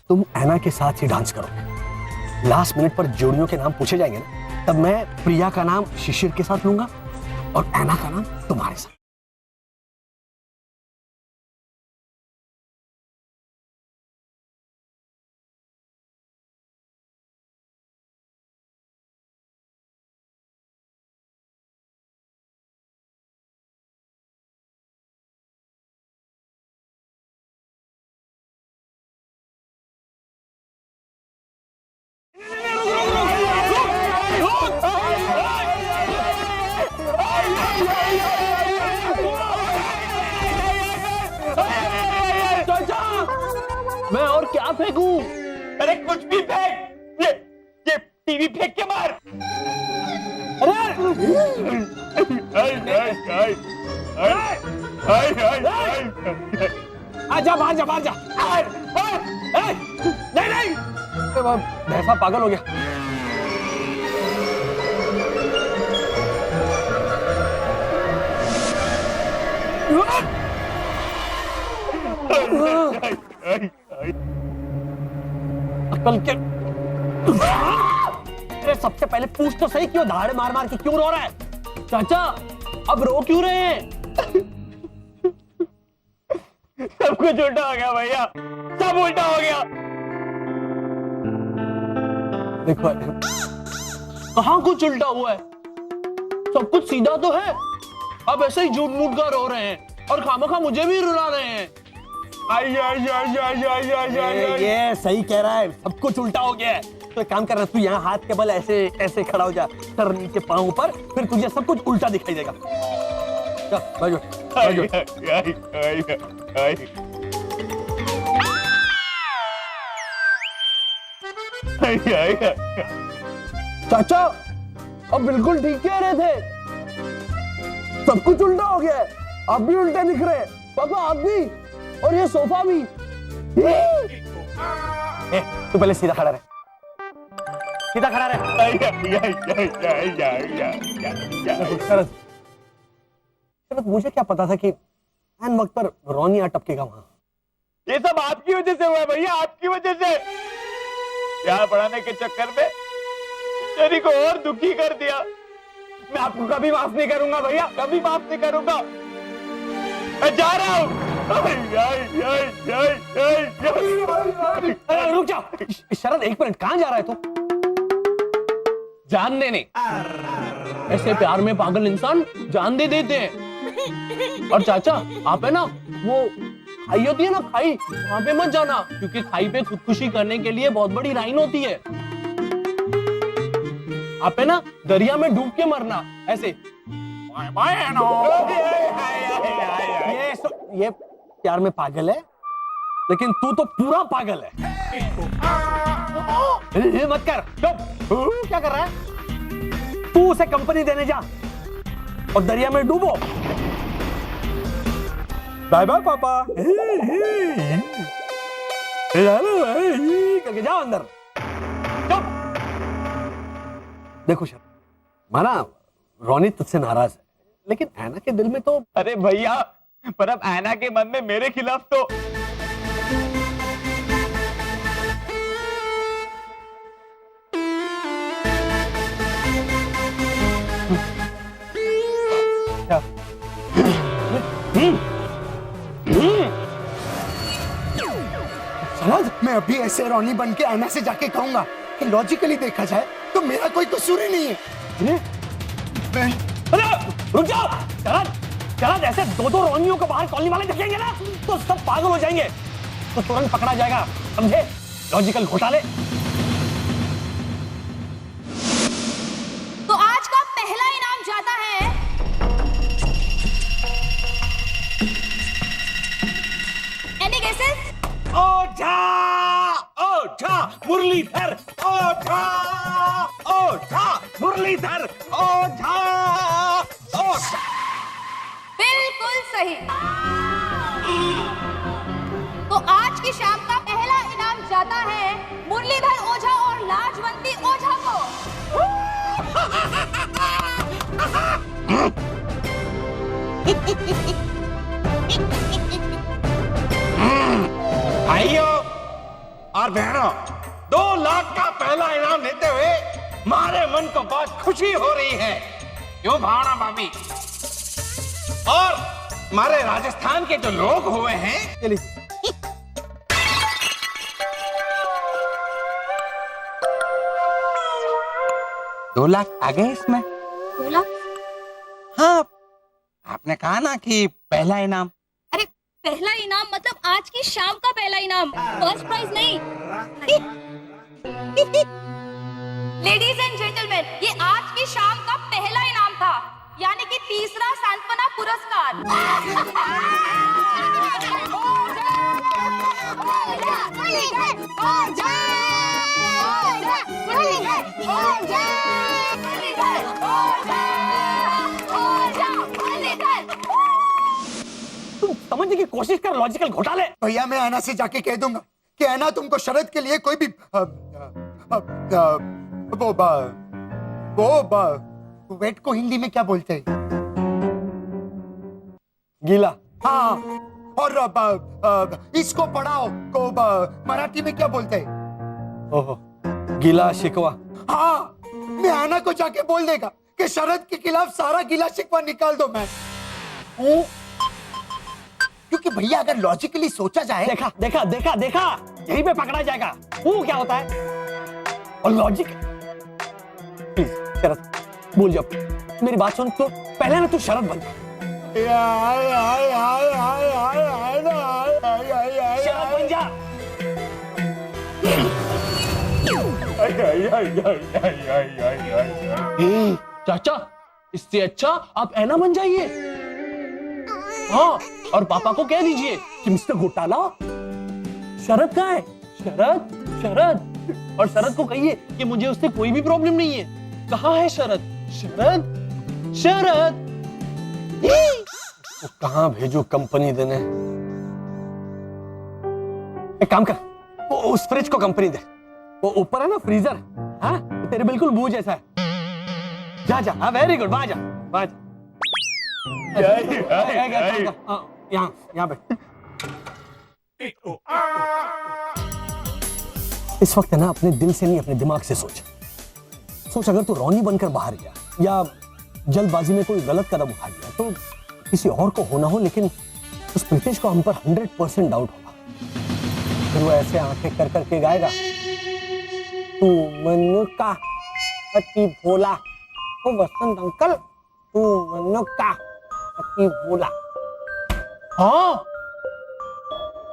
तुम ऐना के साथ ही डांस करोगे। लास्ट मिनट पर जोड़ियों के नाम पूछे जाएंगे ना, तब मैं प्रिया का नाम शिशिर के साथ लूंगा और ऐना का नाम तुम्हारे साथ। मैं और क्या फेंकूं? अरे कुछ भी फेंक, ये टीवी फेंक के मार। अरे आजा बाहर जा, बाहर जा। नहीं नहीं, भैंसा पागल हो गया। अकल के। अरे सबसे पहले पूछ तो सही, क्यों दहाड़े मार मार के क्यों रो रहा है? चाचा अब रो क्यों रहे हैं? सब कुछ उल्टा हो गया भैया, सब उल्टा हो गया। देखो कहाँ कुछ उल्टा हुआ है? सब कुछ सीधा तो है। अब ऐसे ही झूठ मूठ का रो रहे हैं और खामखा मुझे भी रुला रहे हैं। ये सही कह रहा है, सब कुछ उल्टा हो गया है। तो एक काम कर रहा, तू यहाँ हाथ के बल ऐसे ऐसे खड़ा हो जा, सर नीचे पाँव ऊपर, फिर तुझे सब कुछ उल्टा दिखाई देगा। चल बैठो, चाचा अब बिल्कुल ठीक कह रहे थे, सब कुछ उल्टा हो गया है। आप भी उल्टे दिख रहे हैं पापा, आप भी, और ये सोफा भी। तू पहले सीधा खड़ा रहे, सीधा खड़ा रहे। शरद, मुझे क्या पता था कि ऐन वक्त पर रोनी आ टपकेगा वहां। ये सब आपकी वजह से हुआ है भैया, आपकी वजह से। प्यार बढ़ाने के चक्कर में तेरी को और दुखी कर दिया। मैं आपको कभी माफ नहीं करूंगा भैया, कभी माफ नहीं करूंगा। मैं जा रहा हूं। रुक जा शरद, एक मिनट, कहां जा रहा है तू? जान देने। ऐसे प्यार में पागल इंसान जान दे देते हैं। और चाचा आप है ना, वो खाई होती है ना, खाई, वहां पे मत जाना, क्योंकि खाई पे खुदकुशी करने के लिए बहुत बड़ी लाइन होती है। आप है ना दरिया में डूब के मरना, ऐसे। ये प्यार में पागल है, लेकिन तू तो पूरा पागल है। ये मत कर, चुप। क्या कर रहा है तू? उसे कंपनी देने जा और दरिया में डूबो। बाय बाय पापा। करके जाओ अंदर। चुप। देखो शर, माना रोनी तुझसे नाराज है, लेकिन ऐना के दिल में तो। अरे भैया, पर अब ऐना के मन में मेरे खिलाफ तो। समझ, मैं अभी ऐसे रोनी बन के ऐना से जाके कहूंगा कि लॉजिकली देखा जाए तो मेरा कोई कसूर ही नहीं है। अरे रुक जाओ शरद, शरद, ऐसे दो दो रोनियों को बाहर कॉलोनी वाले देखेंगे ना तो सब पागल हो जाएंगे, तो तुरंत पकड़ा जाएगा, समझे? लॉजिकल घोटाले। तो आज का पहला इनाम जाता है एनी गेसेस? ओझा, ओझा, मुरलीधर, ओझा, ओझा, मुरलीधर, ओझा, ओझा। बिल्कुल सही। तो आज की शाम का पहला इनाम जाता है मुरलीधर ओझा और लाजवंती ओझा को। भाइयों और बहनों, 2 लाख का पहला इनाम लेते हुए हमारे मन को बहुत खुशी हो रही है। क्यों भावना भाभी? और हमारे राजस्थान के जो लोग हुए हैं, चलिए 2 लाख आ गए इसमें। 2 लाख? हाँ, आपने कहा ना कि पहला इनाम। अरे पहला इनाम मतलब आज की शाम का पहला इनाम, फर्स्ट प्राइज नहीं। लेडीज एंड जेंटलमैन, ये आज की शाम का पहला इनाम था, यानी कि तीसरा सांत्वना पुरस्कार। तुम समझने की कोशिश कर, लॉजिकल घोटाले। भैया मैं ऐना से जाके कह दूंगा कि ऐना तुमको शरद के लिए कोई भी वेट को हिंदी में क्या बोलते हैं? गीला। हाँ, और इसको पढ़ाओ को मराठी में क्या बोलते हैं? ओहो, गीला शिकवा। हाँ, मैं ऐना को जाके बोल देगा कि शरद के खिलाफ सारा गीला शिकवा निकाल दो। मैं क्योंकि भैया अगर लॉजिकली सोचा जाए, देखा देखा देखा देखा, यहीं पे पकड़ा जाएगा। वो क्या होता है और लॉजिक। प्लीज शरद बोल जाओ, मेरी बात सुन। तो पहले ना तू शरद बन जा। शरद बन जा। चाचा, इससे अच्छा आप ऐना बन जाइए। हाँ, और पापा को कह दीजिए कि मिस्टर घोटाला, शरद कहाँ है? शरद, शरद। और शरद को कहिए कि मुझे उससे कोई भी प्रॉब्लम नहीं है। कहाँ है शरद? शरद, शरद। वो कहाँ भेजू कंपनी देने? एक काम कर, वो उस फ्रिज को कंपनी दे। वो ऊपर है ना फ्रीजर, हाँ तेरे बिल्कुल मुंह जैसा है। जा जा, हाँ वेरी गुड, वहां जा, वहां जा। यहाँ यहाँ पे। इस वक्त है ना अपने दिल से नहीं अपने दिमाग से सोच। सोच अगर तू रोनी बनकर बाहर गया या जल्दबाजी में कोई गलत कदम उठा लिया तो किसी और को होना हो, लेकिन उस प्रीतेश को हम पर 100% डाउट होगा। फिर वो ऐसे आंखें कर करके गाएगा, तू मन का अति भोला, ओ वसंत अंकल तू मन का अति भोला। हाँ,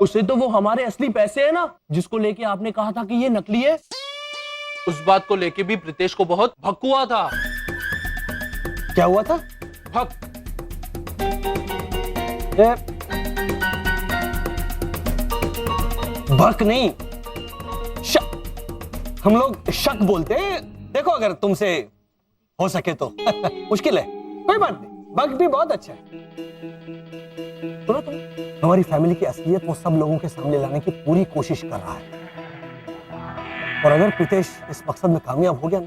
उसे तो वो हमारे असली पैसे है ना, जिसको लेके आपने कहा था कि ये नकली है, उस बात को लेके भी प्रीतेश को बहुत भक हुआ था। क्या हुआ था? भक। भक नहीं, शक। हम लोग शक बोलते हैं। देखो अगर तुमसे हो सके तो। मुश्किल है, कोई बात नहीं, भक भी बहुत अच्छा है। सुनो तुम, हमारी फैमिली की असलियत वो सब लोगों के सामने लाने की पूरी कोशिश कर रहा है। और अगर प्रीतेश इस मकसद में कामयाब हो गया ना,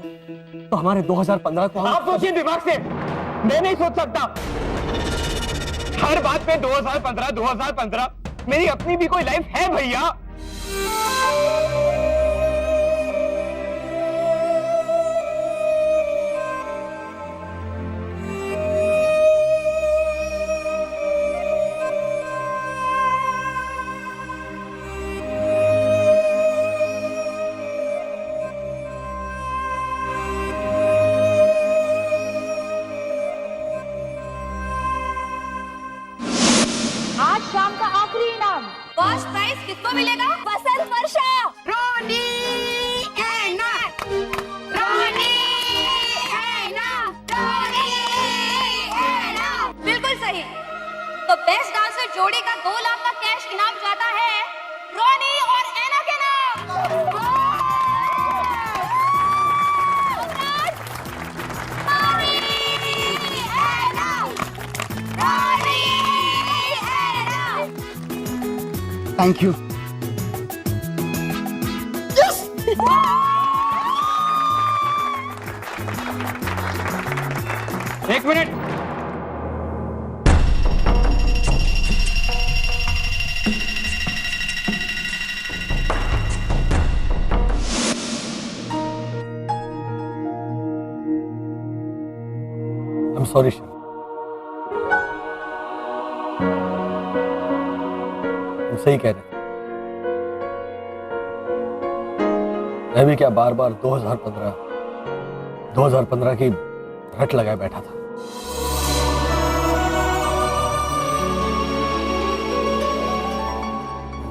तो हमारे 2015 को आप सोचिए दिमाग से, मैं नहीं सोच सकता। हर बात पे 2015 2015। मेरी अपनी भी कोई लाइफ है भैया। आज शाम का आखिरी इनाम, फर्स्ट प्राइज किसको मिलेगा? वसंत वर्षा, रोनी ऐना, रोनी ऐना, रोनी ऐना। बिल्कुल सही। तो बेस्ट डांसर जोड़ी का 2 लाख का कैश इनाम जाता है रोनी और ऐना के नाम। Ronnie Anna, Ronnie Anna. Thank you. एक मिनट, सॉरी शिव, तुम सही कह रहे थे। मैं भी क्या बार बार 2015 की रट लगाए बैठा था।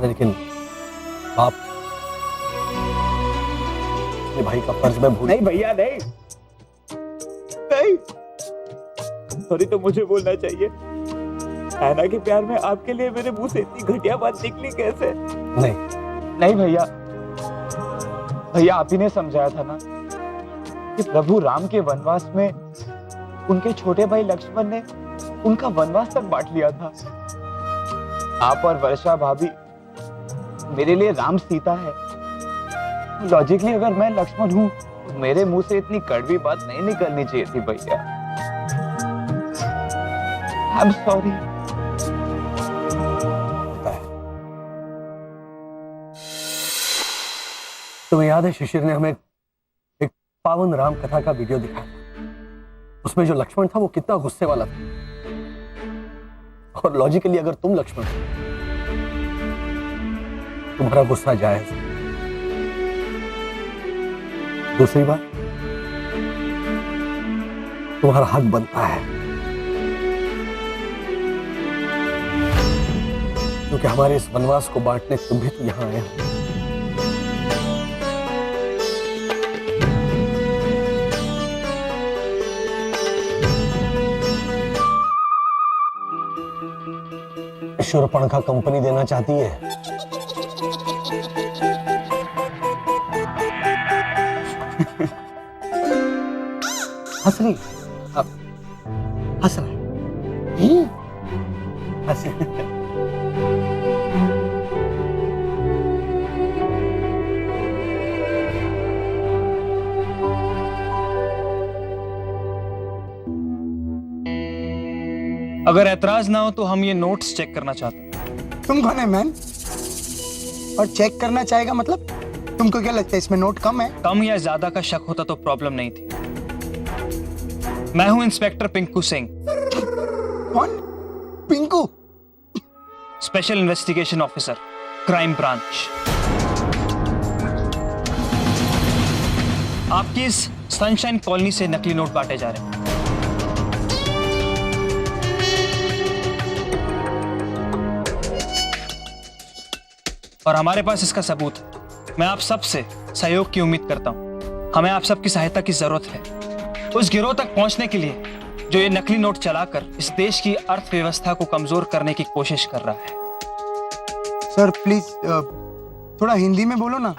लेकिन बाप, अपने भाई का फर्ज मैं भूल नहीं भैया नहीं, सॉरी तो मुझे बोलना चाहिए। ऐना के प्यार में आपके लिए मेरे मुंह से इतनी घटिया बात निकली कैसे? नहीं भैया, भैया आप ही ने समझाया था ना कि प्रभु राम के वनवास में उनके छोटे भाई लक्ष्मण ने उनका वनवास तक बांट लिया था। आप और वर्षा भाभी मेरे लिए राम सीता है। लॉजिकली अगर मैं लक्ष्मण हूं तो मेरे मुंह से इतनी कड़वी बात नहीं निकलनी चाहिए थी भैया। I am sorry. तुम्हें याद है शिशिर ने हमें एक पावन राम कथा का वीडियो दिखाया था। उसमें जो लक्ष्मण था वो कितना गुस्से वाला था। और लॉजिकली अगर तुम लक्ष्मण हो, तुम्हारा गुस्सा जायज है। दूसरी बात, तुम्हारा हक बनता है, क्योंकि हमारे इस वनवास को बांटने तुम भी तो यहां आए हो। शूर्पणखा कंपनी देना चाहती है। हंस रही, अब हंस रहा है। हंस अगर ऐतराज ना हो तो हम ये नोट्स चेक करना चाहते हैं। तुम कौन है मैन? और चेक करना चाहेगा मतलब? तुमको क्या लगता है इसमें नोट कम है? कम या ज्यादा का शक होता तो प्रॉब्लम नहीं थी। मैं हूं इंस्पेक्टर पिंकू सिंह, कौन? Pinku? Special investigation officer, crime branch. आपकी इस सनशाइन कॉलोनी से नकली नोट बांटे जा रहे हैं। और हमारे पास इसका सबूत है। मैं आप सबसे सहयोग की उम्मीद करता हूं। हमें आप सबकी सहायता की जरूरत है उस गिरोह तक पहुंचने के लिए जो ये नकली नोट चलाकर इस देश की अर्थव्यवस्था को कमजोर करने की कोशिश कर रहा है। सर प्लीज थोड़ा हिंदी में बोलो ना।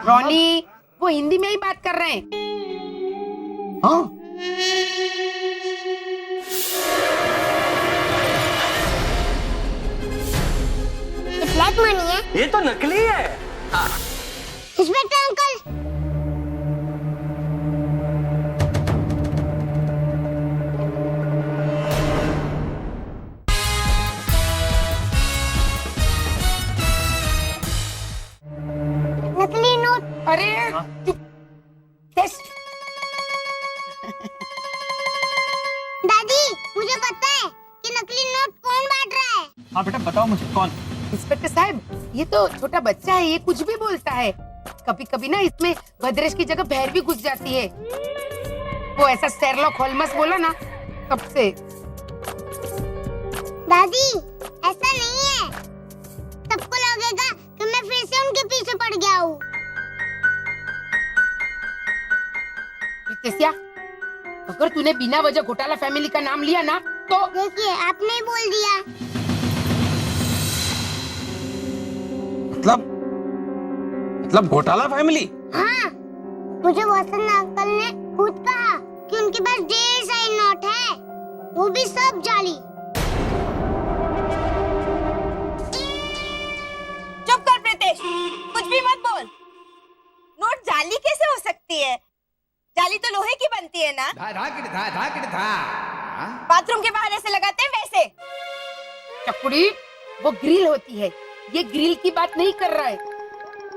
रॉनी, वो हिंदी में ही बात कर रहे हैं। हाँ, ब्लैक मनी है। ये तो नकली है। इंस्पेक्टर अंकल, नकली नोट। अरे चुप। दादी, मुझे पता है कि नकली नोट कौन बांट रहा है। हाँ बेटा बताओ मुझे कौन। इंस्पेक्टर साहब, ये तो छोटा बच्चा है, ये कुछ भी बोलता है। कभी कभी ना इसमें भद्रेश की जगह भैर भी घुस जाती है। वो ऐसा शेरलॉक होल्मस बोला ना, तब से। दादी, ऐसा नहीं है। सबको लगेगा कि मैं फिर से उनके पीछे पड़ गया हूँ। रितेशिया, अगर तूने बिना वजह घोटाला फैमिली का नाम लिया ना तो देखिए, आपने ही बोल दिया। मतलब घोटाला फैमिली? हाँ, मुझे वसंत अंकल ने खुद कहा कि उनके पास ढेर सारे नोट है, वो भी सब जाली। चुप कर प्रीतेश, कुछ भी मत बोल। नोट जाली कैसे हो सकती है? जाली तो लोहे की बनती है ना। बाथरूम के बाहर ऐसे लगाते हैं वैसे। चकुड़ी, वो ग्रिल होती है, ये ग्रिल की बात नहीं कर रहा है।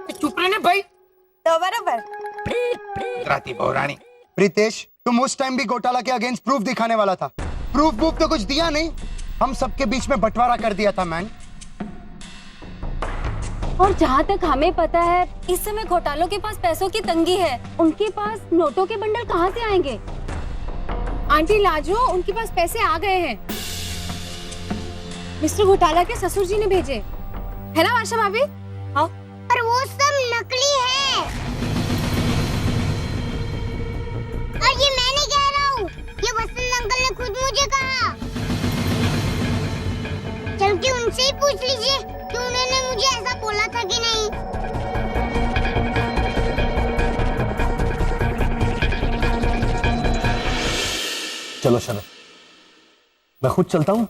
तो चुप रहने भाई। तो बराबर। राती बहुरानी। प्रीतेश, तुम उस टाइम भी घोटाला के अगेंस्ट प्रूफ दिखाने वाला था। प्रूफ तो कुछ दिया नहीं, हम सबके बीच में बंटवारा कर दिया था मैन। और जहाँ तक हमें पता है इस समय घोटालों के पास पैसों की तंगी है। उनके पास नोटों के बंडल कहाँ से आएंगे? आंटी लाजो, उनके पास पैसे आ गए हैं। मिस्टर घोटाला के ससुर जी ने भेजे, है ना वर्षा भाभी? हाँ। पर वो सब नकली है। और ये मैं नहीं कह रहा हूँ, ये वसंत अंकल ने खुद मुझे कहा। चल के उनसे ही पूछ लीजिए कि उन्होंने मुझे ऐसा बोला था कि नहीं। चलो शरद, मैं खुद चलता हूं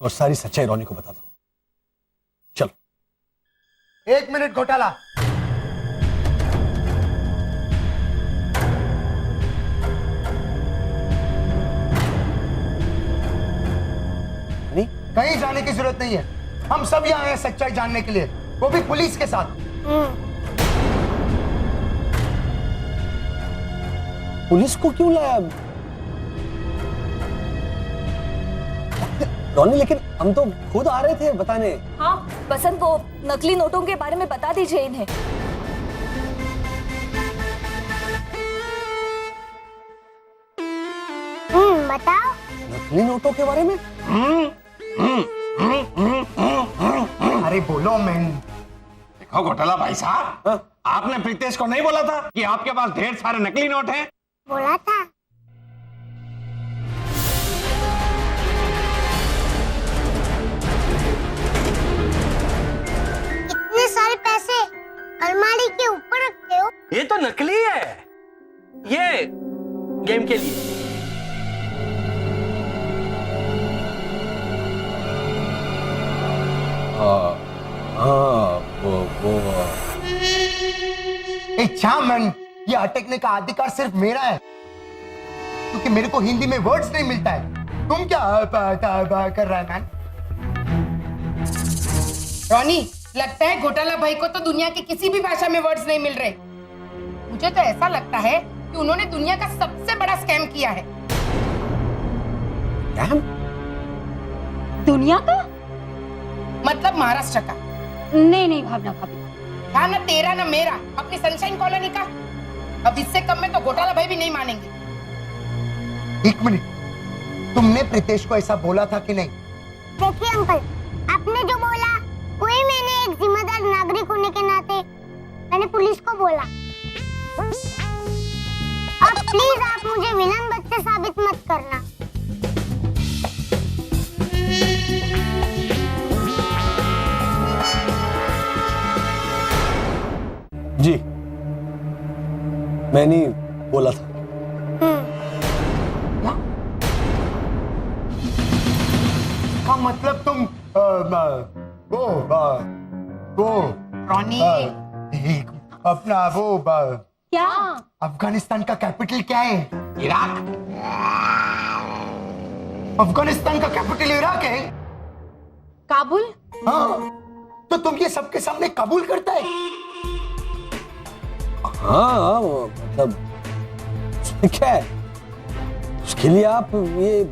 और सारी सच्चाई रोनी को बताता हूं। चलो। 1 मिनट घोटाला। नहीं, कहीं जाने की जरूरत नहीं है। हम सब यहाँ हैं सच्चाई जानने के लिए, वो भी पुलिस के साथ। पुलिस को क्यों लाया रोनी? लेकिन हम तो खुद आ रहे थे बताने। हाँ बसंत, वो नकली नोटों के बारे में बता दीजिए इन्हें। बताओ। नकली नोटों के बारे में? अरे बोलो मैन। देखो घोटाला भाई साहब, आपने प्रीतेश को नहीं बोला था कि आपके पास ढेर सारे नकली नोट हैं? बोला था। इतने सारे पैसे अलमारी के ऊपर रखते हो? ये तो नकली है, ये गेम के लिए। अच्छा मैन, ये अटकने का अधिकार सिर्फ मेरा है, क्योंकि मेरे को हिंदी में वर्ड्स नहीं मिलता है। तुम क्या कर रहा है मैन? रॉनी, लगता है घोटाला भाई को तो दुनिया की किसी भी भाषा में वर्ड्स नहीं मिल रहे। मुझे तो ऐसा लगता है कि उन्होंने दुनिया का सबसे बड़ा स्कैम किया है। दुनिया का मतलब महाराष्ट्र का। नहीं भावना भाभी, हाँ, ना तेरा ना मेरा, अपनी सनशाइन कॉलोनी का। अब इससे कम में तो घोटाला भाई भी नहीं मानेंगे। 1 मिनट, तुमने प्रीतेश को ऐसा बोला था कि नहीं? देखिए अंकल, आपने जो बोला वही मैंने एक जिम्मेदार नागरिक होने के नाते मैंने पुलिस को बोला। अब प्लीज आप मुझे विलन बच्चे साबित मत करना। जी, मैंने बोला था। हाँ, मतलब तुम वो रॉनी, अपना वो क्या? अफगानिस्तान का कैपिटल क्या है? इराक। अफगानिस्तान का कैपिटल इराक है? काबुल? हाँ, तो तुम ये सबके सामने कबूल करता है? हाँ, मतलब उसमें क्या है? उसके लिए आप ये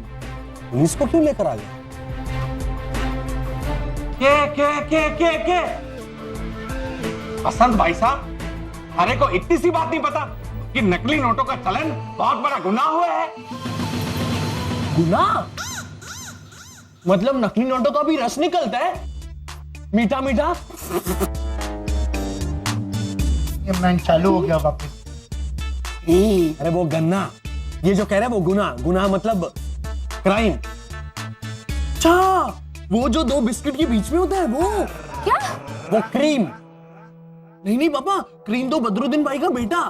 पुलिस को क्यों लेकर आ गए? के बसंत भाई साहब, अरे को इतनी सी बात नहीं पता कि नकली नोटों का चलन बहुत बड़ा गुनाह हुआ है। गुनाह? मतलब नकली नोटों का भी रस निकलता है, मीठा मीठा। ये मैन चालू हो गया वापस। अरे वो गन्ना, ये जो कह रहे हैं वो गुनाह। गुनाह मतलब क्राइम। अच्छा, वो जो 2 बिस्किट के बीच में होता है वो? क्या? वो क्रीम। नहीं पापा, क्रीम तो बदरुद्दीन भाई का बेटा।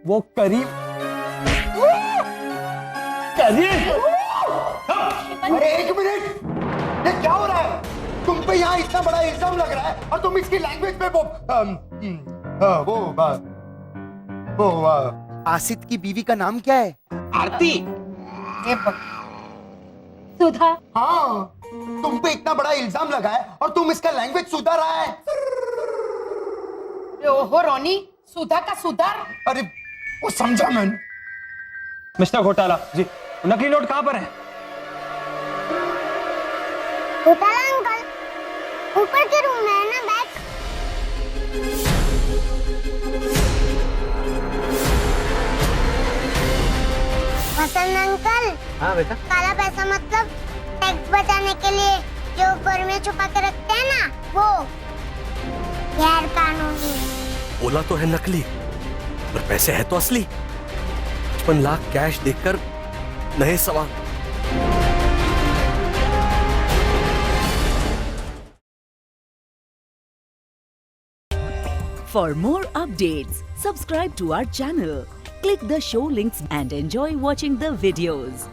वो करीब। अरे 1 मिनट, ये क्या हो रहा है? तुम पे यहाँ इतना बड़ा इल्जाम लग रहा है और तुम इसकी लैंग्वेज में वो आसित की बीवी का नाम क्या है? आरती। सुधा। हाँ, तुम पे इतना बड़ा इल्जाम लगा है और तुम इसका लैंग्वेज सुधार रहा है। ओहो रॉनी, सुधा का सुधार? अरे वो समझा मैंने। मिस्टर घोटाला जी, नकली नोट कहाँ पर है? घोटाला अंकल ऊपर के रूम में है ना बैग। वसंत अंकल। हाँ बेटा। काला पैसा मतलब टैक्स बचाने के लिए जो ऊपर में छुपा के रखते हैं ना, वो गैर कानूनी। बोला तो है नकली, पर पैसे है तो असली। 55 लाख कैश देखकर नए सवाल। For more updates, subscribe to our channel, click the show links and enjoy watching the videos.